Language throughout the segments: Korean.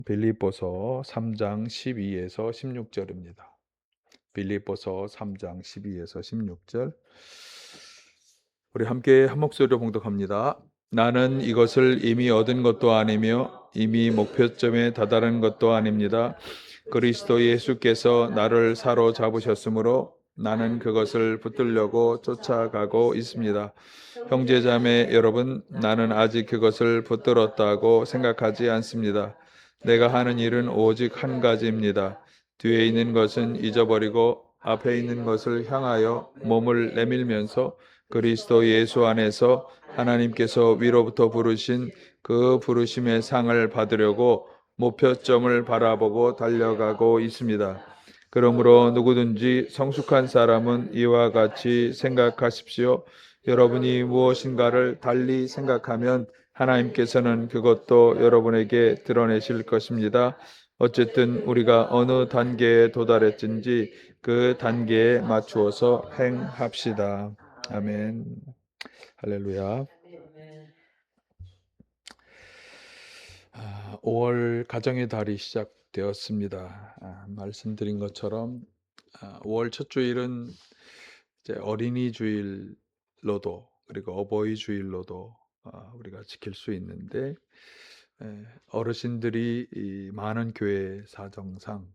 빌립보서 3장 12에서 16절입니다. 빌립보서 3장 12에서 16절. 우리 함께 한 목소리로 봉독합니다. 나는 이것을 이미 얻은 것도 아니며 이미 목표점에 다다른 것도 아닙니다. 그리스도 예수께서 나를 사로잡으셨으므로 나는 그것을 붙들려고 쫓아가고 있습니다. 형제자매 여러분, 나는 아직 그것을 붙들었다고 생각하지 않습니다. 내가 하는 일은 오직 한 가지입니다. 뒤에 있는 것은 잊어버리고 앞에 있는 것을 향하여 몸을 내밀면서 그리스도 예수 안에서 하나님께서 위로부터 부르신 그 부르심의 상을 받으려고 목표점을 바라보고 달려가고 있습니다. 그러므로 누구든지 성숙한 사람은 이와 같이 생각하십시오. 여러분이 무엇인가를 달리 생각하면 하나님께서는 그것도 여러분에게 드러내실 것입니다. 어쨌든 우리가 어느 단계에 도달했든지 그 단계에 맞추어서 행합시다. 아멘. 할렐루야. 5월 가정의 달이 시작되었습니다. 말씀드린 것처럼 5월 첫 주일은 이제 어린이 주일로도 그리고 어버이 주일로도 우리가 지킬 수 있는데, 어르신들이 이 많은 교회 사정상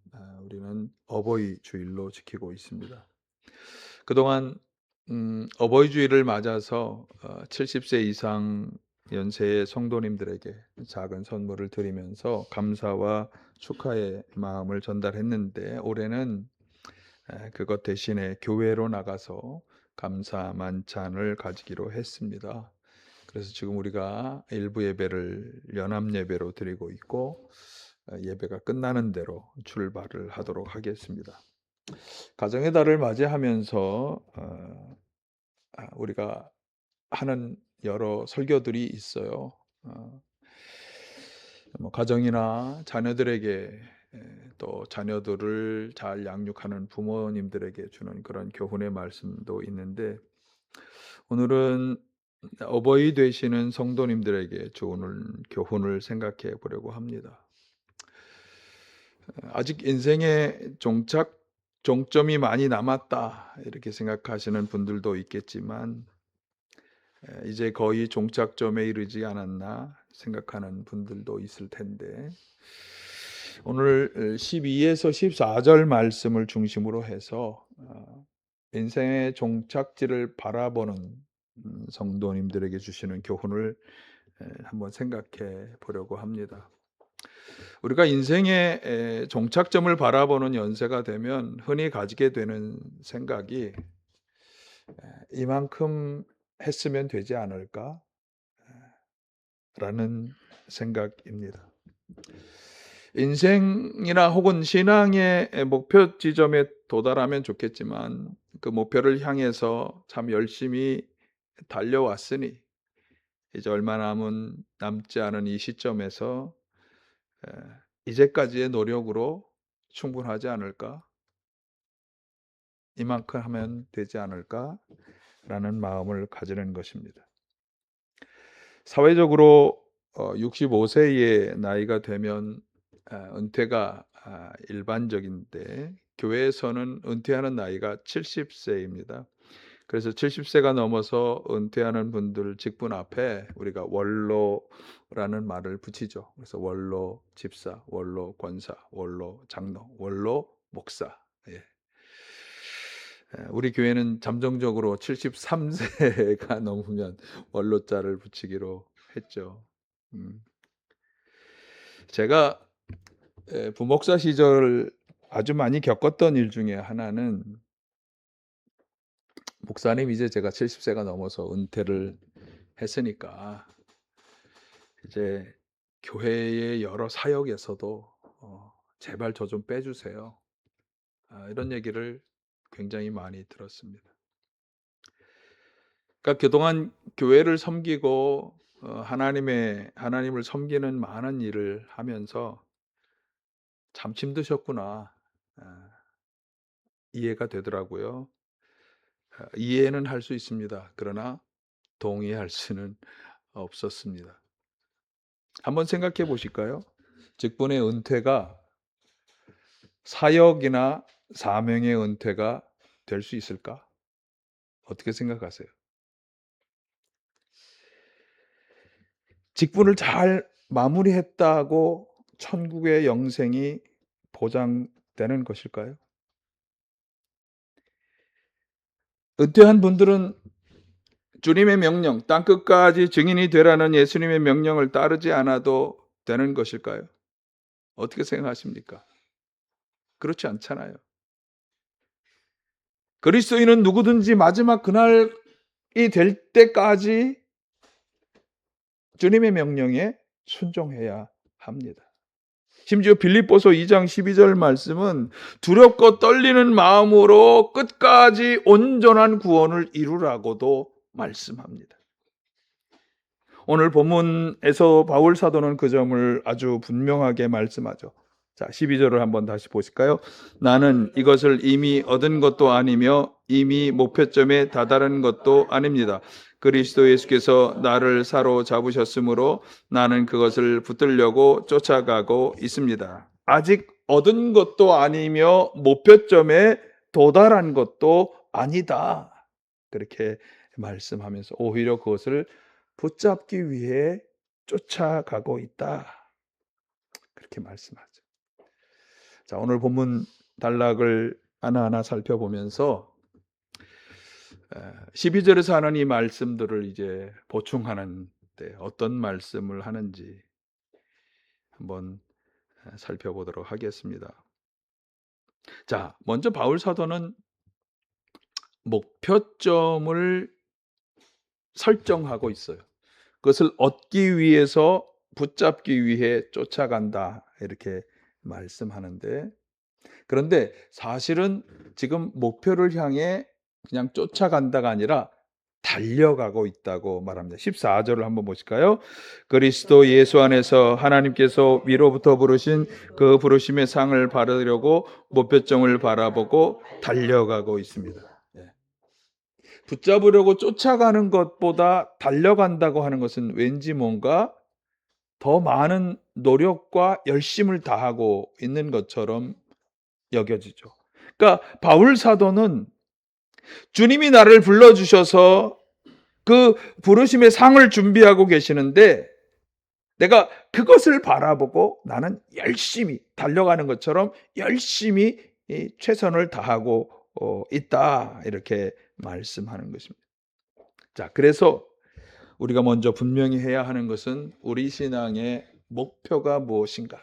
우리는 어버이 주일로 지키고 있습니다. 그동안 어버이 주일을 맞아서 70세 이상 연세의 성도님들에게 작은 선물을 드리면서 감사와 축하의 마음을 전달했는데, 올해는 그것 대신에 교회로 나가서 감사 만찬을 가지기로 했습니다. 그래서 지금 우리가 일부 예배를 연합 예배로 드리고 있고, 예배가 끝나는 대로 출발을 하도록 하겠습니다. 가정의 달을 맞이하면서 우리가 하는 여러 설교들이 있어요. 가정이나 자녀들에게, 또 자녀들을 잘 양육하는 부모님들에게 주는 그런 교훈의 말씀도 있는데, 오늘은 어버이 되시는 성도님들에게 주는 교훈을 생각해 보려고 합니다. 아직 인생의 종점이 많이 남았다 이렇게 생각하시는 분들도 있겠지만, 이제 거의 종착점에 이르지 않았나 생각하는 분들도 있을 텐데, 오늘 12에서 14절 말씀을 중심으로 해서 인생의 종착지를 바라보는 성도님들에게 주시는 교훈을 한번 생각해 보려고 합니다. 우리가 인생의 종착점을 바라보는 연세가 되면 흔히 가지게 되는 생각이, 이만큼 했으면 되지 않을까? 라는 생각입니다. 인생이나 혹은 신앙의 목표 지점에 도달하면 좋겠지만, 그 목표를 향해서 참 열심히 달려왔으니 이제 얼마 남지 않은 이 시점에서 이제까지의 노력으로 충분하지 않을까? 이만큼 하면 되지 않을까? 라는 마음을 가지는 것입니다. 사회적으로 65세의 나이가 되면 은퇴가 일반적인데, 교회에서는 은퇴하는 나이가 70세입니다. 그래서 70세가 넘어서 은퇴하는 분들 직분 앞에 우리가 원로라는 말을 붙이죠. 그래서 원로 집사, 원로 권사, 원로 장로, 원로 목사. 예. 우리 교회는 잠정적으로 73세가 넘으면 원로자를 붙이기로 했죠. 제가 부목사 시절 아주 많이 겪었던 일 중에 하나는, 목사님 이제 제가 70세가 넘어서 은퇴를 했으니까 이제 교회의 여러 사역에서도 제발 저 좀 빼주세요. 이런 얘기를 굉장히 많이 들었습니다. 그러니까 그동안 교회를 섬기고 하나님을 섬기는 많은 일을 하면서 참 힘드셨구나, 이해가 되더라고요. 이해는 할 수 있습니다. 그러나 동의할 수는 없었습니다. 한번 생각해 보실까요? 직분의 은퇴가 사역이나 사명의 은퇴가 될 수 있을까? 어떻게 생각하세요? 직분을 잘 마무리했다고 천국의 영생이 보장되는 것일까요? 은퇴한 분들은 주님의 명령, 땅끝까지 증인이 되라는 예수님의 명령을 따르지 않아도 되는 것일까요? 어떻게 생각하십니까? 그렇지 않잖아요. 그리스도인은 누구든지 마지막 그날이 될 때까지 주님의 명령에 순종해야 합니다. 심지어 빌립보서 2장 12절 말씀은 두렵고 떨리는 마음으로 끝까지 온전한 구원을 이루라고도 말씀합니다. 오늘 본문에서 바울 사도는 그 점을 아주 분명하게 말씀하죠. 자, 12절을 한번 다시 보실까요? 나는 이것을 이미 얻은 것도 아니며 이미 목표점에 다다른 것도 아닙니다. 그리스도 예수께서 나를 사로잡으셨으므로 나는 그것을 붙들려고 쫓아가고 있습니다. 아직 얻은 것도 아니며 목표점에 도달한 것도 아니다. 그렇게 말씀하면서 오히려 그것을 붙잡기 위해 쫓아가고 있다. 그렇게 말씀하죠. 자, 오늘 본문 단락을 하나하나 살펴보면서 12절에서 하는 이 말씀들을 이제 보충하는데 어떤 말씀을 하는지 한번 살펴보도록 하겠습니다. 자, 먼저 바울 사도는 목표점을 설정하고 있어요. 그것을 얻기 위해서 붙잡기 위해 쫓아간다 이렇게 말씀하는데, 그런데 사실은 지금 목표를 향해 그냥 쫓아간다가 아니라 달려가고 있다고 말합니다. 14절을 한번 보실까요? 그리스도 예수 안에서 하나님께서 위로부터 부르신 그 부르심의 상을 받으려고 목표점을 바라보고 달려가고 있습니다. 붙잡으려고 쫓아가는 것보다 달려간다고 하는 것은 왠지 뭔가 더 많은 노력과 열심을 다하고 있는 것처럼 여겨지죠. 그러니까 바울 사도는 주님이 나를 불러주셔서 그 부르심의 상을 준비하고 계시는데 내가 그것을 바라보고 나는 열심히 달려가는 것처럼 열심히 최선을 다하고 있다 이렇게 말씀하는 것입니다. 자, 그래서 우리가 먼저 분명히 해야 하는 것은 우리 신앙의 목표가 무엇인가?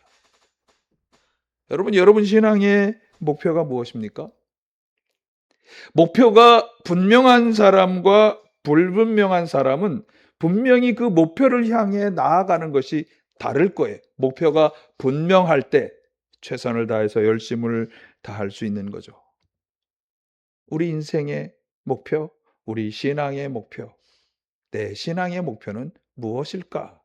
여러분 신앙의 목표가 무엇입니까? 목표가 분명한 사람과 불분명한 사람은 분명히 그 목표를 향해 나아가는 것이 다를 거예요. 목표가 분명할 때 최선을 다해서 열심을 다할 수 있는 거죠. 우리 인생의 목표, 우리 신앙의 목표, 내 신앙의 목표는 무엇일까?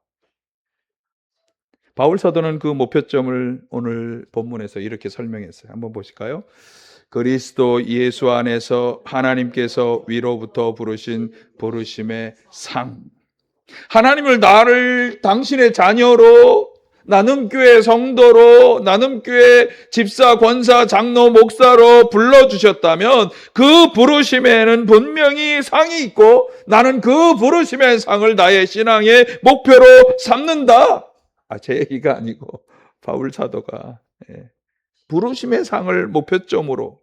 바울 사도는 그 목표점을 오늘 본문에서 이렇게 설명했어요. 한번 보실까요? 그리스도 예수 안에서 하나님께서 위로부터 부르신 부르심의 상. 하나님을 나를 당신의 자녀로, 나눔교회 성도로, 나눔교회 집사, 권사, 장로, 목사로 불러주셨다면 그 부르심에는 분명히 상이 있고 나는 그 부르심의 상을 나의 신앙의 목표로 삼는다. 제 얘기가 아니고 바울 사도가 부르심의 상을 목표점으로.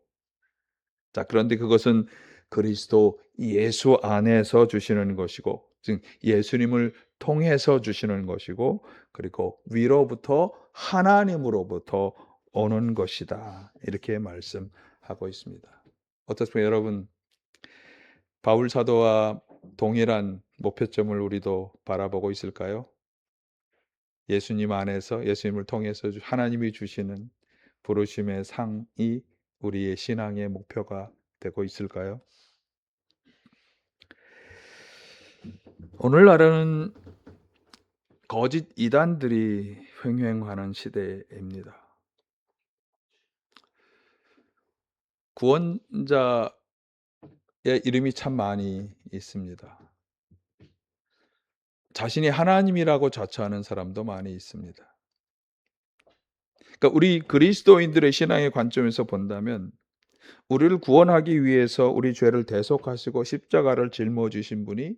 자, 그런데 그것은 그리스도 예수 안에서 주시는 것이고, 즉 예수님을 통해서 주시는 것이고, 그리고 위로부터 하나님으로부터 오는 것이다. 이렇게 말씀하고 있습니다. 어떻습니까, 여러분? 바울 사도와 동일한 목표점을 우리도 바라보고 있을까요? 예수님 안에서, 예수님을 통해서 하나님이 주시는 부르심의 상이 우리의 신앙의 목표가 되고 있을까요? 오늘날은 거짓 이단들이 횡행하는 시대입니다. 구원자의 이름이 참 많이 있습니다. 자신이 하나님이라고 자처하는 사람도 많이 있습니다. 그러니까 우리 그리스도인들의 신앙의 관점에서 본다면 우리를 구원하기 위해서 우리 죄를 대속하시고 십자가를 짊어 주신 분이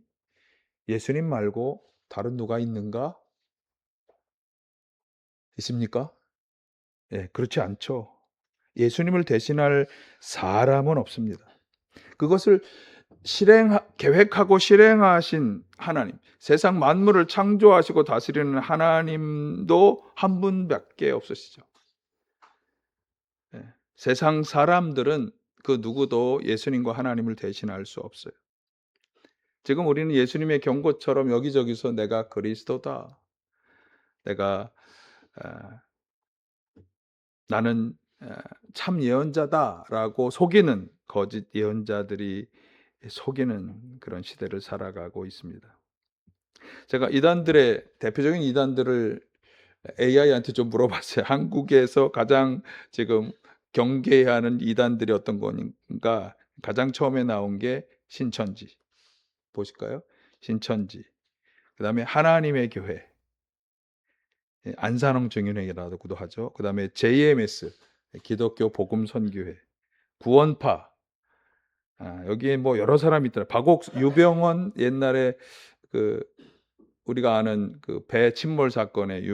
예수님 말고 다른 누가 있는가? 있습니까? 예, 그렇지 않죠. 예수님을 대신할 사람은 없습니다. 그것을 계획하고 실행하신 하나님, 세상 만물을 창조하시고 다스리는 하나님도 한 분밖에 없으시죠. 예, 세상 사람들은 그 누구도 예수님과 하나님을 대신할 수 없어요. 지금 우리는 예수님의 경고처럼 여기저기서 내가 그리스도다, 내가 나는 참 예언자다라고 속이는 거짓 예언자들이 속이는 그런 시대를 살아가고 있습니다. 제가 대표적인 이단들을 AI한테 좀 물어봤어요. 한국에서 가장 지금 경계하는 이단들이 어떤 건가? 가장 처음에 나온 게 신천지. 보실까요? 신천지. 그다음에 하나님의 교회. 안산홍 증인회라고도 하죠. 그다음에 JMS, 기독교 복음 선교회. 구원파. 여기에 뭐 여러 사람이 있더라고요. 유병원, 옛날에 그 우리가 아는 그 배 침몰 사건의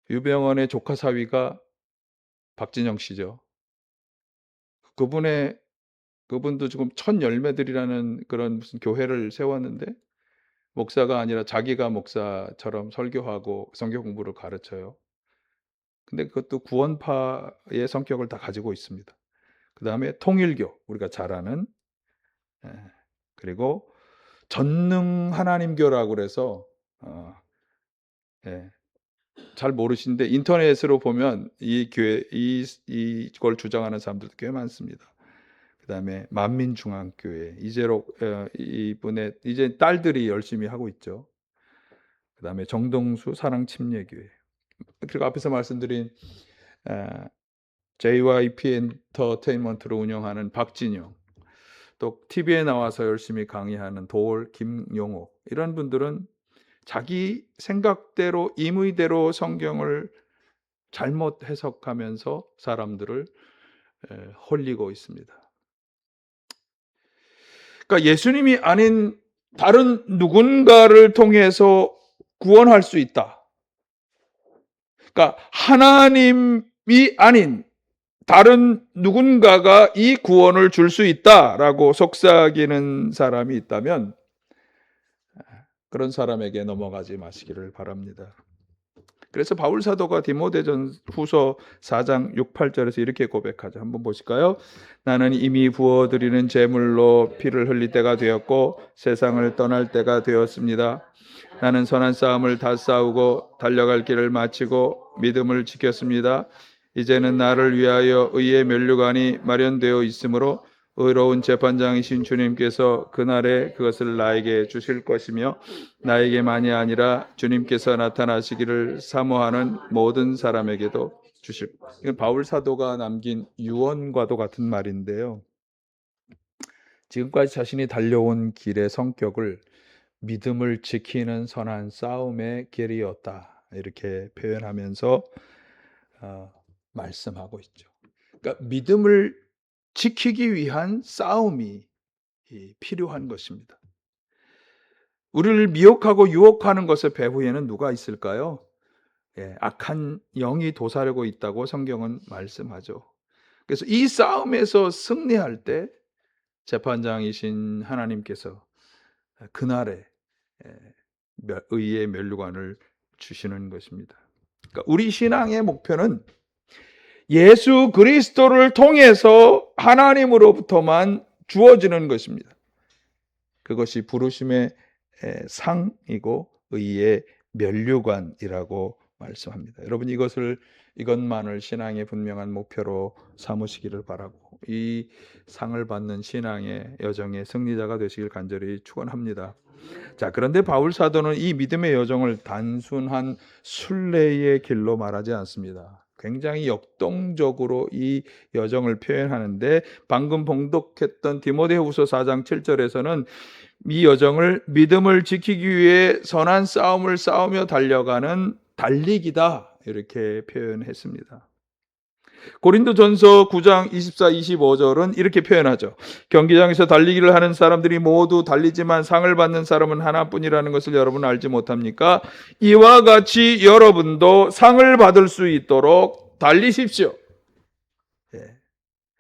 유병원의 조카 사위가 박진영 씨죠. 그분도 지금 천 열매들이라는 그런 무슨 교회를 세웠는데 목사가 아니라 자기가 목사처럼 설교하고 성경 공부를 가르쳐요. 근데 그것도 구원파의 성격을 다 가지고 있습니다. 그다음에 통일교, 우리가 잘 아는, 그리고 전능 하나님교라고 그래서 잘 모르시는데 인터넷으로 보면 이 교회 이걸 주장하는 사람들도 꽤 많습니다. 그다음에 만민중앙교회, 이분의 이제 딸들이 열심히 하고 있죠. 그다음에 정동수 사랑침례교회. 그리고 앞에서 말씀드린 JYP 엔터테인먼트를 운영하는 박진영, 또 TV에 나와서 열심히 강의하는 김용옥, 이런 분들은 자기 생각대로 임의대로 성경을 잘못 해석하면서 사람들을 홀리고 있습니다. 그러니까 예수님이 아닌 다른 누군가를 통해서 구원할 수 있다. 그러니까 하나님이 아닌 다른 누군가가 이 구원을 줄 수 있다라고 속삭이는 사람이 있다면 그런 사람에게 넘어가지 마시기를 바랍니다. 그래서 바울 사도가 디모데전 후서 4장 6, 8절에서 이렇게 고백하죠. 한번 보실까요? 나는 이미 부어드리는 제물로 피를 흘릴 때가 되었고 세상을 떠날 때가 되었습니다. 나는 선한 싸움을 다 싸우고 달려갈 길을 마치고 믿음을 지켰습니다. 이제는 나를 위하여 의의 면류관이 마련되어 있으므로 의로운 재판장이신 주님께서 그날에 그것을 나에게 주실 것이며 나에게만이 아니라 주님께서 나타나시기를 사모하는 모든 사람에게도 주실. 이건 바울 사도가 남긴 유언과도 같은 말인데요. 지금까지 자신이 달려온 길의 성격을 믿음을 지키는 선한 싸움의 길이었다, 이렇게 표현하면서 말씀하고 있죠. 그러니까 믿음을 지키기 위한 싸움이 필요한 것입니다. 우리를 미혹하고 유혹하는 것의 배후에는 누가 있을까요? 악한 영이 도사리고 있다고 성경은 말씀하죠. 그래서 이 싸움에서 승리할 때 재판장이신 하나님께서 그날에 의의 면류관을 주시는 것입니다. 그러니까 우리 신앙의 목표는 예수 그리스도를 통해서 하나님으로부터만 주어지는 것입니다. 그것이 부르심의 상이고 의의 면류관이라고 말씀합니다. 여러분, 이것만을 신앙의 분명한 목표로 삼으시기를 바라고 이 상을 받는 신앙의 여정의 승리자가 되시길 간절히 축원합니다. 자, 그런데 바울 사도는 이 믿음의 여정을 단순한 순례의 길로 말하지 않습니다. 굉장히 역동적으로 이 여정을 표현하는데 방금 봉독했던 디모데후서 4장 7절에서는 이 여정을 믿음을 지키기 위해 선한 싸움을 싸우며 달려가는 달리기다, 이렇게 표현했습니다. 고린도전서 9장 24, 25절은 이렇게 표현하죠. 경기장에서 달리기를 하는 사람들이 모두 달리지만 상을 받는 사람은 하나뿐이라는 것을 여러분 알지 못합니까? 이와 같이 여러분도 상을 받을 수 있도록 달리십시오.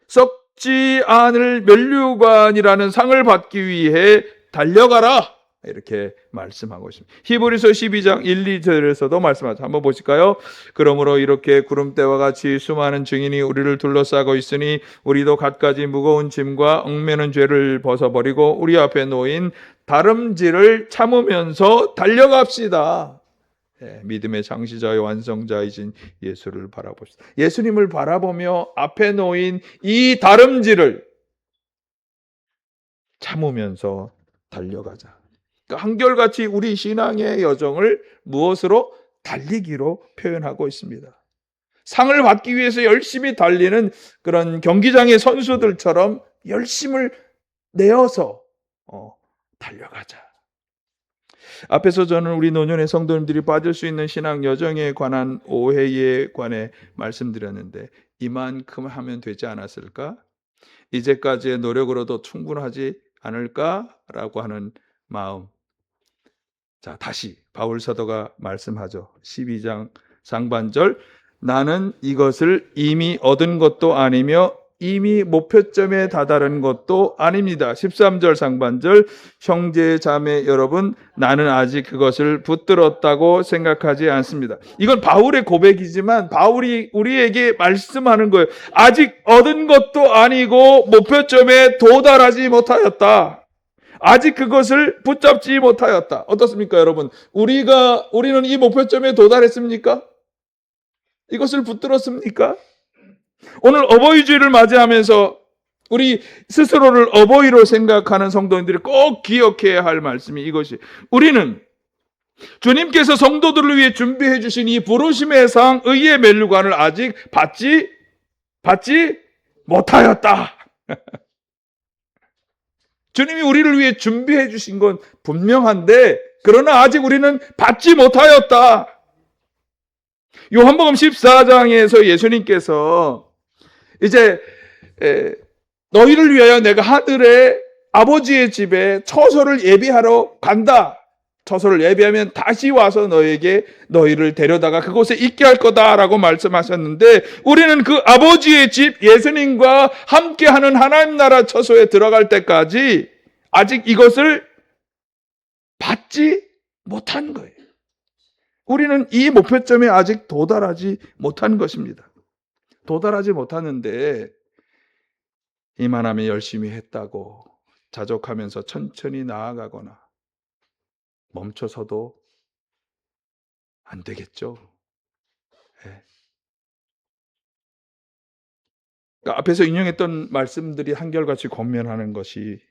썩지 않을 면류관이라는 상을 받기 위해 달려가라. 이렇게 말씀하고 있습니다. 히브리서 12장 1, 2절에서도 말씀하죠. 한번 보실까요? 그러므로 이렇게 구름대와 같이 수많은 증인이 우리를 둘러싸고 있으니 우리도 갖가지 무거운 짐과 얽매는 죄를 벗어버리고 우리 앞에 놓인 다름질을 참으면서 달려갑시다. 믿음의 창시자의 완성자이신 예수를 바라봅시다. 예수님을 바라보며 앞에 놓인 이 다름질을 참으면서 달려가자. 한결같이 우리 신앙의 여정을 무엇으로? 달리기로 표현하고 있습니다. 상을 받기 위해서 열심히 달리는 그런 경기장의 선수들처럼 열심을 내어서 달려가자. 앞에서 저는 우리 노년의 성도님들이 빠질 수 있는 신앙 여정에 관한 오해에 관해 말씀드렸는데 이만큼 하면 되지 않았을까? 이제까지의 노력으로도 충분하지 않을까라고 하는 마음. 자, 다시 바울 사도가 말씀하죠. 12장 상반절, 나는 이것을 이미 얻은 것도 아니며 이미 목표점에 다다른 것도 아닙니다. 13절 상반절, 형제 자매 여러분, 나는 아직 그것을 붙들었다고 생각하지 않습니다. 이건 바울의 고백이지만 바울이 우리에게 말씀하는 거예요. 아직 얻은 것도 아니고 목표점에 도달하지 못하였다. 아직 그것을 붙잡지 못하였다. 어떻습니까, 여러분? 우리는 이 목표점에 도달했습니까? 이것을 붙들었습니까? 오늘 어버이 주일을 맞이하면서 우리 스스로를 어버이로 생각하는 성도님들이 꼭 기억해야 할 말씀이 이것이, 우리는 주님께서 성도들을 위해 준비해 주신 이 부르심의 상, 의의 면류관을 아직 받지 못하였다. 주님이 우리를 위해 준비해 주신 건 분명한데 그러나 아직 우리는 받지 못하였다. 요한복음 14장에서 예수님께서 이제 너희를 위하여 내가 하늘의 아버지의 집에 처소를 예비하러 간다. 처소를 예비하면 다시 와서 너희를 데려다가 그곳에 있게 할 거다라고 말씀하셨는데 우리는 그 아버지의 집 예수님과 함께하는 하나님 나라 처소에 들어갈 때까지 아직 이것을 받지 못한 거예요. 우리는 이 목표점에 아직 도달하지 못한 것입니다. 도달하지 못하는데 이만하면 열심히 했다고 자족하면서 천천히 나아가거나 멈춰서도 안 되겠죠. 네. 그러니까 앞에서 인용했던 말씀들이 한결같이 권면하는 것이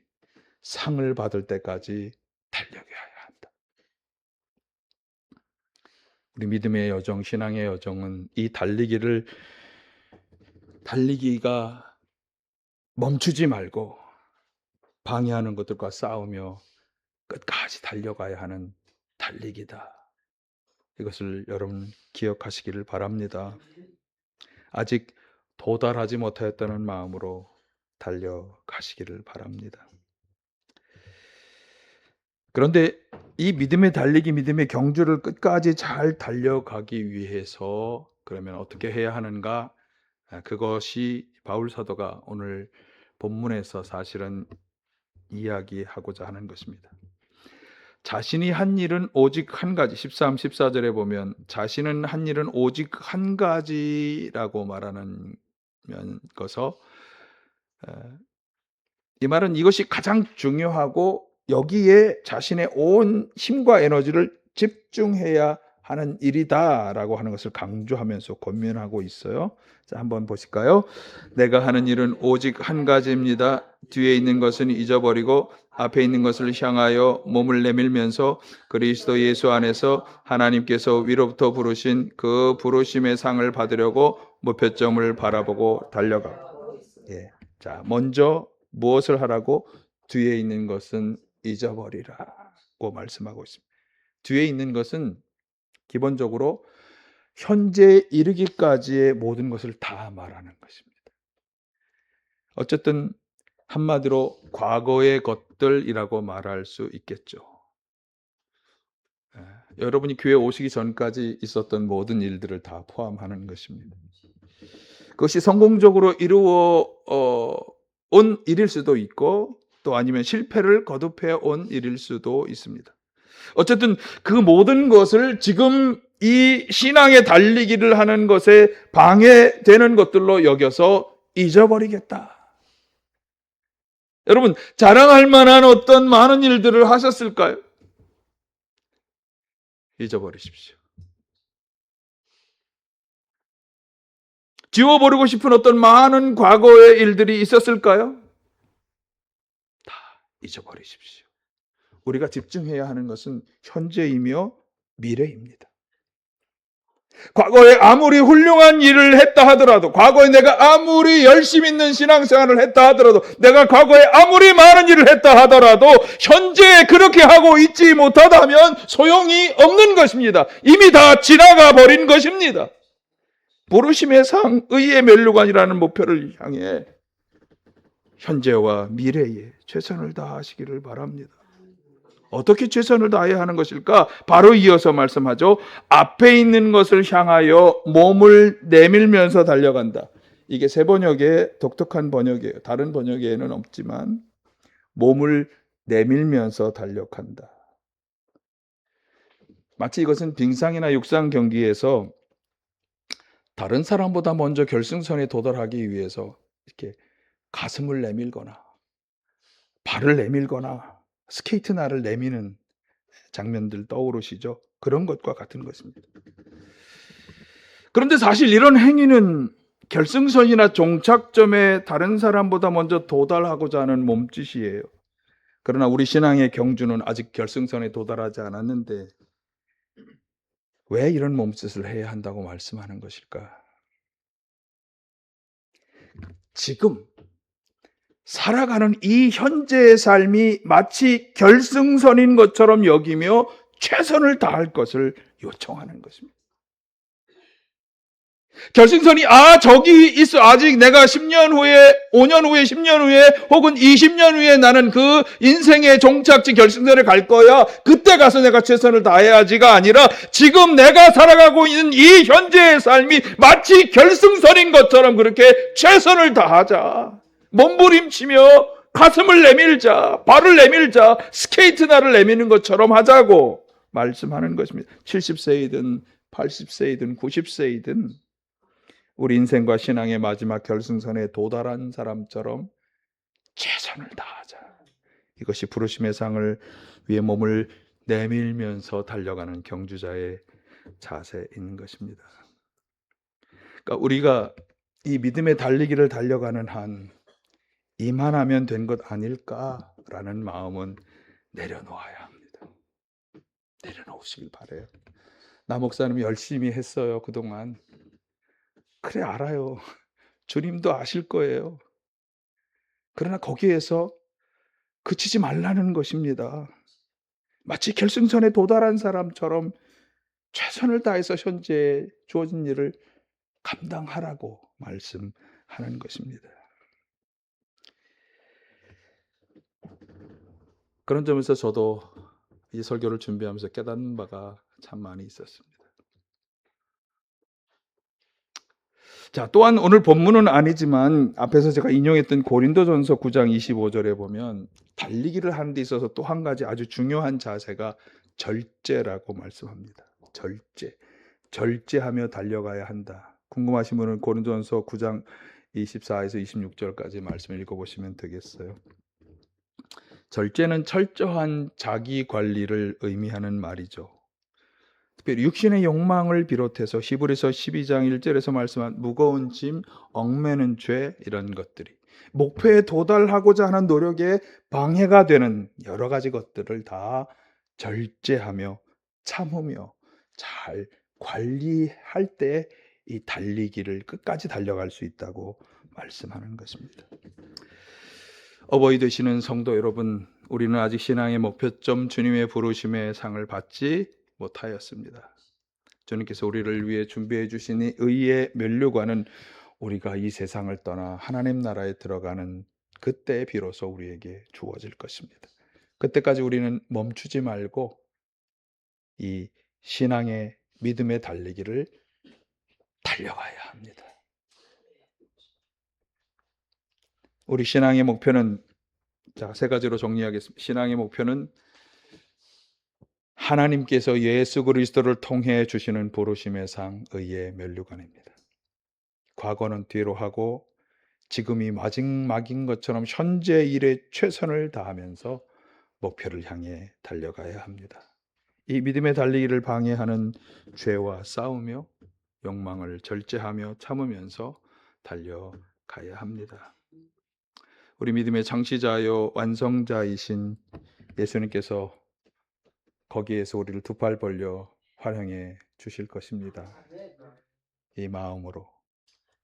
상을 받을 때까지 달려가야 한다. 우리 믿음의 여정, 신앙의 여정은 이 달리기가 멈추지 말고 방해하는 것들과 싸우며 끝까지 달려가야 하는 달리기다. 이것을 여러분 기억하시기를 바랍니다. 아직 도달하지 못하였다는 마음으로 달려가시기를 바랍니다. 그런데 이 믿음의 달리기, 믿음의 경주를 끝까지 잘 달려가기 위해서 그러면 어떻게 해야 하는가? 그것이 바울 사도가 오늘 본문에서 사실은 이야기하고자 하는 것입니다. 자신이 한 일은 오직 한 가지, 13, 14절에 보면 자신은 한 일은 오직 한 가지라고 말하는 것서 이 말은 이것이 가장 중요하고 여기에 자신의 온 힘과 에너지를 집중해야 하는 일이다라고 하는 것을 강조하면서 권면하고 있어요. 자, 한번 보실까요? 내가 하는 일은 오직 한 가지입니다. 뒤에 있는 것은 잊어버리고 앞에 있는 것을 향하여 몸을 내밀면서 그리스도 예수 안에서 하나님께서 위로부터 부르신 그 부르심의 상을 받으려고 목표점을 바라보고 달려가. 자, 먼저 무엇을 하라고? 뒤에 있는 것은 잊어버리라고 말씀하고 있습니다. 뒤에 있는 것은 기본적으로 현재에 이르기까지의 모든 것을 다 말하는 것입니다. 어쨌든 한마디로 과거의 것들이라고 말할 수 있겠죠. 여러분이 교회 오시기 전까지 있었던 모든 일들을 다 포함하는 것입니다. 그것이 성공적으로 이루어 온 일일 수도 있고 또 아니면 실패를 거듭해 온 일일 수도 있습니다. 어쨌든 그 모든 것을 지금 이 신앙의 달리기를 하는 것에 방해되는 것들로 여겨서 잊어버리겠다. 여러분, 자랑할 만한 어떤 많은 일들을 하셨을까요? 잊어버리십시오. 지워버리고 싶은 어떤 많은 과거의 일들이 있었을까요? 다 잊어버리십시오. 우리가 집중해야 하는 것은 현재이며 미래입니다. 과거에 아무리 훌륭한 일을 했다 하더라도, 과거에 내가 아무리 열심 있는 신앙생활을 했다 하더라도, 내가 과거에 아무리 많은 일을 했다 하더라도 현재에 그렇게 하고 있지 못하다면 소용이 없는 것입니다. 이미 다 지나가 버린 것입니다. 부르심의 상, 의의 면류관이라는 목표를 향해 현재와 미래에 최선을 다하시기를 바랍니다. 어떻게 최선을 다해야 하는 것일까? 바로 이어서 말씀하죠. 앞에 있는 것을 향하여 몸을 내밀면서 달려간다. 이게 새 번역의 독특한 번역이에요. 다른 번역에는 없지만 몸을 내밀면서 달려간다. 마치 이것은 빙상이나 육상 경기에서 다른 사람보다 먼저 결승선에 도달하기 위해서 이렇게 가슴을 내밀거나 발을 내밀거나 스케이트날을 내미는 장면들 떠오르시죠? 그런 것과 같은 것입니다. 그런데 사실 이런 행위는 결승선이나 종착점에 다른 사람보다 먼저 도달하고자 하는 몸짓이에요. 그러나 우리 신앙의 경주는 아직 결승선에 도달하지 않았는데 왜 이런 몸짓을 해야 한다고 말씀하는 것일까? 지금 살아가는 이 현재의 삶이 마치 결승선인 것처럼 여기며 최선을 다할 것을 요청하는 것입니다. 결승선이 저기 있어. 아직 내가 10년 후에, 5년 후에, 10년 후에 혹은 20년 후에 나는 그 인생의 종착지 결승선에 갈 거야. 그때 가서 내가 최선을 다해야지가 아니라 지금 내가 살아가고 있는 이 현재의 삶이 마치 결승선인 것처럼 그렇게 최선을 다하자. 몸부림치며 가슴을 내밀자, 발을 내밀자, 스케이트날을 내미는 것처럼 하자고 말씀하는 것입니다. 70세이든 80세이든 90세이든 우리 인생과 신앙의 마지막 결승선에 도달한 사람처럼 최선을 다하자. 이것이 부르심의 상을 위해 몸을 내밀면서 달려가는 경주자의 자세인 것입니다. 그러니까 우리가 이 믿음의 달리기를 달려가는 한 이만하면 된 것 아닐까라는 마음은 내려놓아야 합니다. 내려놓으시길 바라요. 나 목사님이 열심히 했어요, 그동안. 그래, 알아요. 주님도 아실 거예요. 그러나 거기에서 그치지 말라는 것입니다. 마치 결승선에 도달한 사람처럼 최선을 다해서 현재 주어진 일을 감당하라고 말씀하는 것입니다. 그런 점에서 저도 이 설교를 준비하면서 깨닫는 바가 참 많이 있었습니다. 자, 또한 오늘 본문은 아니지만 앞에서 제가 인용했던 고린도전서 9장 25절에 보면 달리기를 하는 데 있어서 또 한 가지 아주 중요한 자세가 절제라고 말씀합니다. 절제하며 달려가야 한다. 궁금하신 분은 고린도전서 9장 24에서 26절까지 말씀을 읽어보시면 되겠어요. 절제는 철저한 자기 관리를 의미하는 말이죠. 특별히 육신의 욕망을 비롯해서 히브리서 12장 1절에서 말씀한 무거운 짐, 얽매는 죄 이런 것들이 목표에 도달하고자 하는 노력에 방해가 되는 여러 가지 것들을 다 절제하며 참으며 잘 관리할 때 이 달리기를 끝까지 달려갈 수 있다고 말씀하는 것입니다. 어버이 되시는 성도 여러분, 우리는 아직 신앙의 목표점 주님의 부르심의 상을 받지 못하였습니다. 주님께서 우리를 위해 준비해 주신 이 의의 면류관은 우리가 이 세상을 떠나 하나님 나라에 들어가는 그때 비로소 우리에게 주어질 것입니다. 그때까지 우리는 멈추지 말고 이 신앙의 믿음의 달리기를 달려가야 합니다. 우리 신앙의 목표는 세 가지로 정리하겠습니다. 신앙의 목표는 하나님께서 예수 그리스도를 통해 주시는 부르심의 상 의의 면류관입니다. 과거는 뒤로 하고 지금이 마지막인 것처럼 현재 일에 최선을 다하면서 목표를 향해 달려가야 합니다. 이 믿음의 달리기를 방해하는 죄와 싸우며 욕망을 절제하며 참으면서 달려가야 합니다. 우리 믿음의 창시자요 완성자이신 예수님께서 거기에서 우리를 두 팔 벌려 환영해 주실 것입니다. 이 마음으로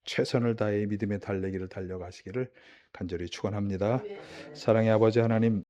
최선을 다해 믿음의 달리기를 달려가시기를 간절히 축원합니다. 사랑의 아버지 하나님,